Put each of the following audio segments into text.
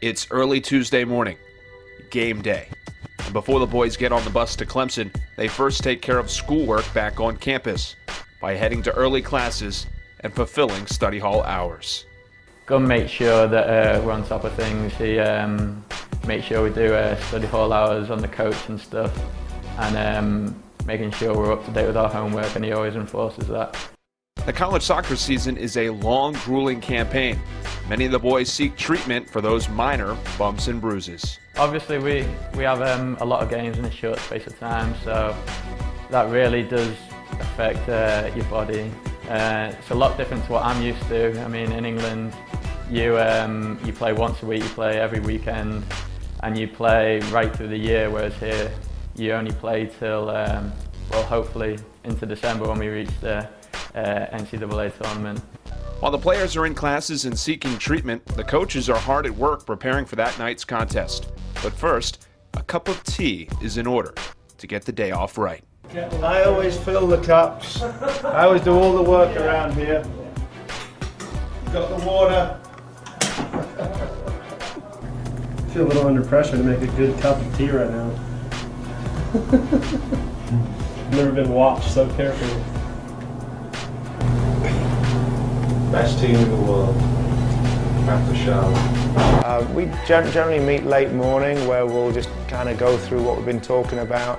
It's early Tuesday morning, game day. And before the boys get on the bus to Clemson, they first take care of schoolwork back on campus by heading to early classes and fulfilling study hall hours. GUNN makes sure that we're on top of things. He makes sure we do study hall hours on the coach and stuff, and making sure we're up to date with our homework, and he always enforces that. The college soccer season is a long, grueling campaign. Many of the boys seek treatment for those minor bumps and bruises. Obviously we have a lot of games in a short space of time, so that really does affect your body. It's a lot different to what I'm used to. I mean, in England, you play once a week, you play every weekend, and you play right through the year, whereas here you only play till, well, hopefully into December when we reach the NCAA tournament. While the players are in classes and seeking treatment, the coaches are hard at work preparing for that night's contest. But first, a cup of tea is in order to get the day off right. I always fill the cups. I always do all the work around here. Got the water. I feel a little under pressure to make a good cup of tea right now. Never been watched so carefully. Best team in the world. After shower. We generally meet late morning where we'll just kind of go through what we've been talking about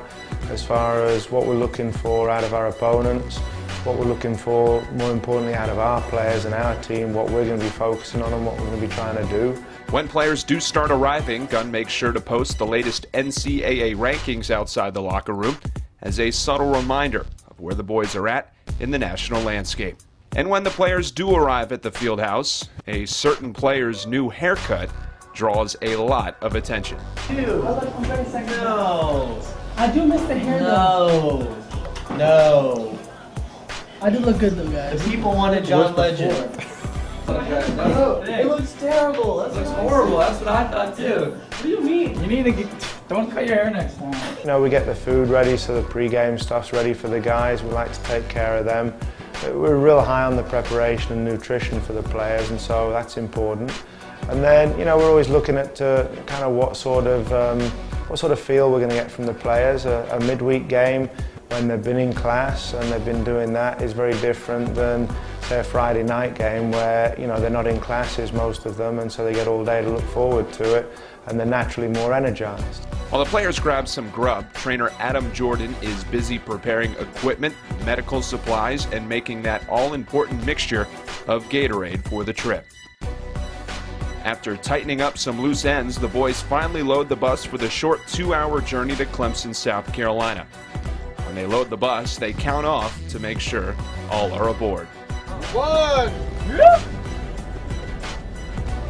as far as what we're looking for out of our opponents, what we're looking for, more importantly, out of our players and our team, what we're going to be focusing on and what we're going to be trying to do. When players do start arriving, GUNN makes sure to post the latest NCAA rankings outside the locker room as a subtle reminder of where the boys are at in the national landscape. And when the players do arrive at the field house, a certain player's new haircut draws a lot of attention. No. I do miss the hair though. No. I do look good though, guys. The people wanted John Legend. No, it looks terrible. That looks horrible. That's what I thought too. What do you mean? You need to don't cut your hair next time. You know, we get the food ready, so the pre-game stuff's ready for the guys. We like to take care of them. We're real high on the preparation and nutrition for the players, and so that's important. And then, you know, we're always looking at kind of what sort of feel we're going to get from the players. A midweek game when they've been in class and they've been doing that is very different than, say, a Friday night game where, you know, they're not in classes, most of them, and so they get all day to look forward to it, and they're naturally more energized. While the players grab some grub, trainer Adam Jordan is busy preparing equipment, medical supplies, and making that all-important mixture of Gatorade for the trip. After tightening up some loose ends, the boys finally load the bus for the short 2-hour journey to Clemson, South Carolina. When they load the bus, they count off to make sure all are aboard. 1.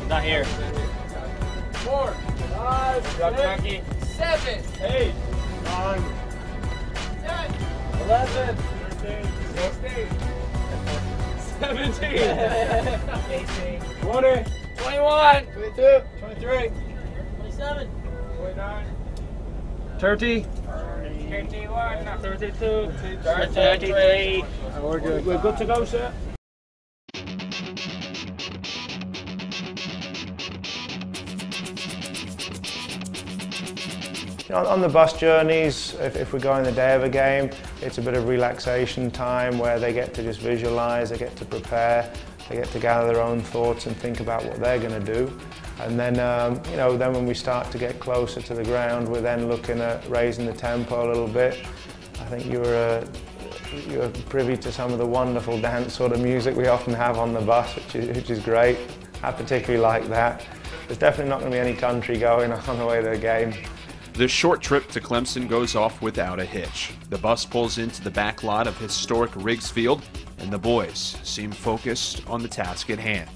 Not here. 4. 5. 6. 7. 8. 9. 10. 11. 13. 16. 17. 18. 20. 21. 22. 23. 27. 29. 30. 31. 32. 33. We're good. We're good to go, sir. On the bus journeys, if we're going the day of a game, it's a bit of relaxation time where they get to just visualize, they get to prepare, they get to gather their own thoughts and think about what they're going to do. And then, you know, then when we start to get closer to the ground, we're then looking at raising the tempo a little bit. I think you're privy to some of the wonderful dance sort of music we often have on the bus, which is great. I particularly like that. There's definitely not going to be any country going on the way to the game. The short trip to Clemson goes off without a hitch. The bus pulls into the back lot of historic Riggs Field, and the boys seem focused on the task at hand.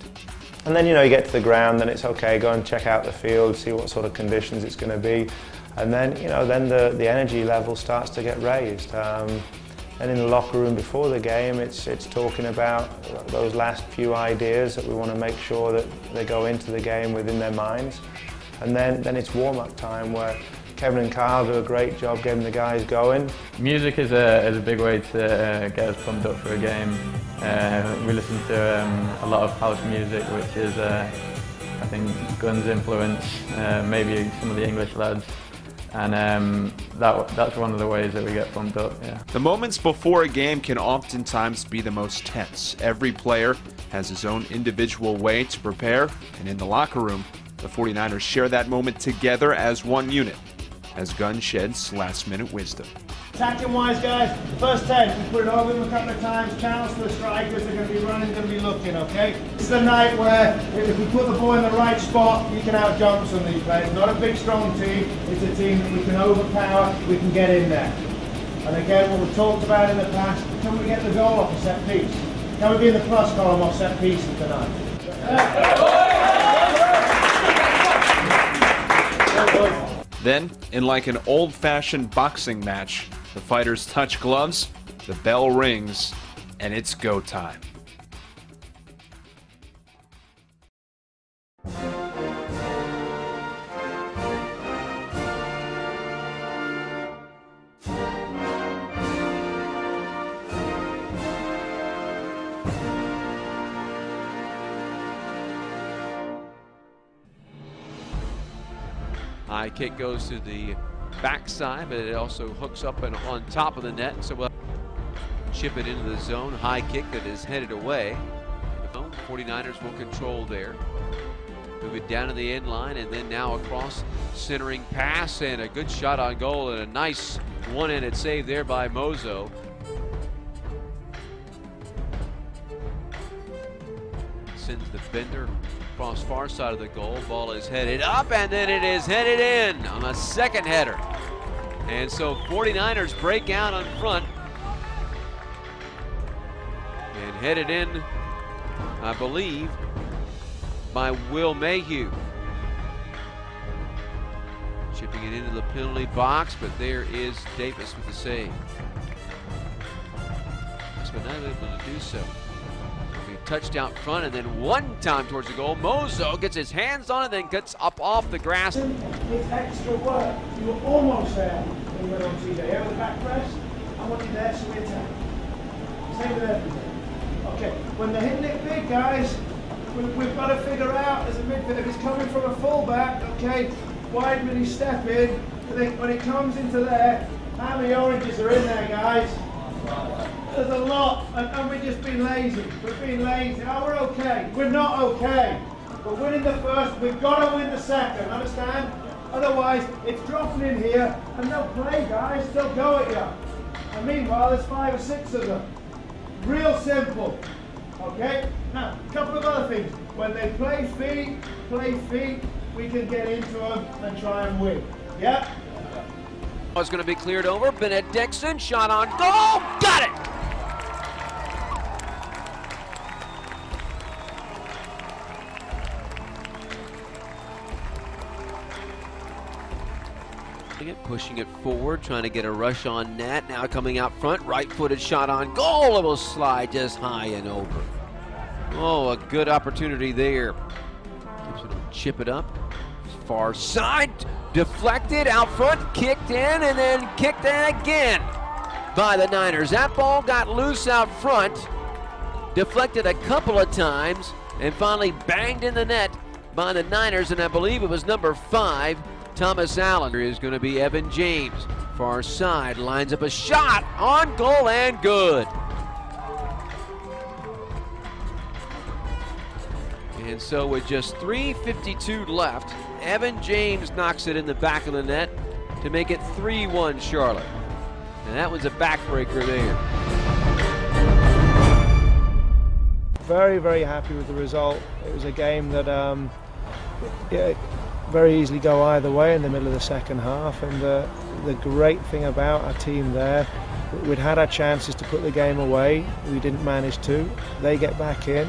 And then, you know, you get to the ground, then it's okay, go and check out the field, see what sort of conditions it's going to be. And then, you know, then the energy level starts to get raised. And in the locker room before the game, it's talking about those last few ideas that we want to make sure that they go into the game within their minds. And then it's warm-up time where Kevin and Kyle do a great job getting the guys going. Music is a big way to get us pumped up for a game. We listen to a lot of house music, which is I think Gunn's influence, maybe some of the English lads, and that's one of the ways that we get pumped up. Yeah. The moments before a game can oftentimes be the most tense. Every player has his own individual way to prepare, and in the locker room, the 49ers share that moment together as one unit, as Gunn sheds last-minute wisdom. Attacking-wise, guys, first 10, we put it over them a couple of times, channels to the strikers, they're going to be running, going to be looking, okay? This is a night where if we put the ball in the right spot, you can out-jump some of these players. Not a big, strong team, it's a team that we can overpower, we can get in there. And again, what we've talked about in the past, can we get the goal off a set piece? Can we be in the plus column off set pieces tonight? Then, in like an old-fashioned boxing match, the fighters touch gloves, the bell rings, and it's go time. High kick goes to the backside, but it also hooks up and on top of the net, so we'll chip it into the zone. High kick that is headed away. The 49ers will control there. Move it down to the end line, and then now across, centering pass, and a good shot on goal, and a nice one-handed save there by Mozo. Sends the bender across far side of the goal. Ball is headed up, and then it is headed in on a second header. And so 49ers break out on front. And headed in, I believe, by Will Mayhew. Chipping it into the penalty box, but there is Davis with the save. But not able to do so. Touched out front, and then one time towards the goal. Mozo gets his hands on it, then gets up off the grass. It's extra work. You were almost there when you went on TV. Here with the back press, I want you there, so we attack. Same with everything. Okay, when they're hitting it big, guys, we've got to figure out as a midfielder, if he's coming from a fullback, okay, wide will he step in? When it comes into there, how many oranges are in there, guys? There's a lot, and we've just been lazy. We've been lazy. Oh, we're okay. We're not okay. We're winning the first. We've got to win the second. Understand? Otherwise, it's dropping in here, and they'll play, guys. They'll go at you. And meanwhile, there's 5 or 6 of them. Real simple. Okay? Now, a couple of other things. When they play feet, we can get into them and try and win. Yeah? It's going to be cleared over. Benedictson, shot on goal. Got it! Pushing it forward, trying to get a rush on net. Now coming out front, right-footed shot on goal. It will slide just high and over. Oh, a good opportunity there. Chip it up. Far side, deflected, out front, kicked in, and then kicked in again by the Niners. That ball got loose out front, deflected a couple of times, and finally banged in the net by the Niners, and I believe it was number 5, Thomas Allen. Here is going to be Evan James. Far side, lines up a shot on goal and good. And so with just 3:52 left, Evan James knocks it in the back of the net to make it 3-1 Charlotte. And that was a backbreaker there. Very, very happy with the result. It was a game that very easily go either way in the middle of the second half, and the great thing about our team there, we'd had our chances to put the game away, we didn't manage to. They get back in,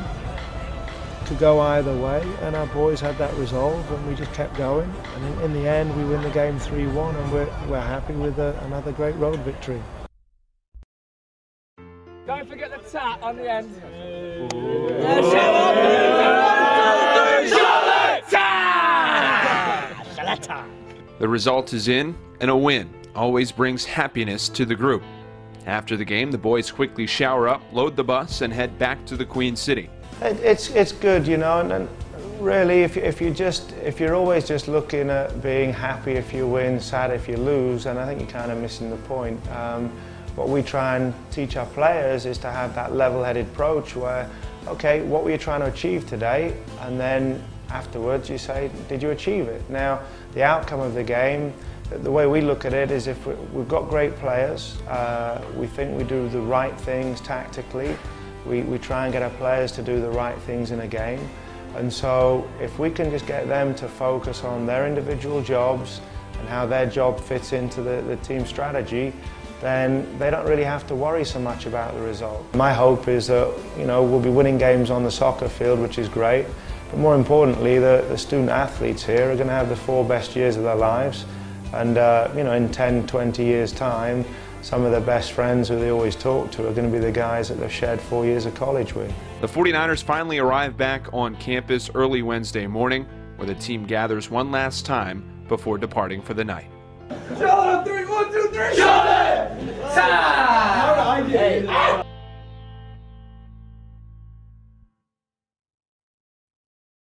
could go either way, and our boys had that resolve, and we just kept going, and in the end we win the game 3-1, and we're happy with another great road victory. Don't forget the tat on the end. The result is in, and a win always brings happiness to the group. After the game, the boys quickly shower up, load the bus, and head back to the Queen City. It's good, you know, and Really, if you're always just looking at being happy if you win, sad if you lose, then I think you're kind of missing the point. What we try and teach our players is to have that level-headed approach where, okay, what were you trying to achieve today? And then afterwards you say, did you achieve it? Now, the outcome of the game, the way we look at it is if we've got great players, we think we do the right things tactically, we try and get our players to do the right things in a game. And so if we can just get them to focus on their individual jobs and how their job fits into the team strategy, then they don't really have to worry so much about the result. My hope is that, you know, we'll be winning games on the soccer field, which is great, but more importantly, the student athletes here are going to have the 4 best years of their lives, and you know, in 10, 20 years' time, some of their best friends who they always talk to are going to be the guys that they've shared 4 years of college with. The 49ers finally arrived back on campus early Wednesday morning, where the team gathers one last time before departing for the night. Shot on 3, 1, 2, 3, shot it! Hey,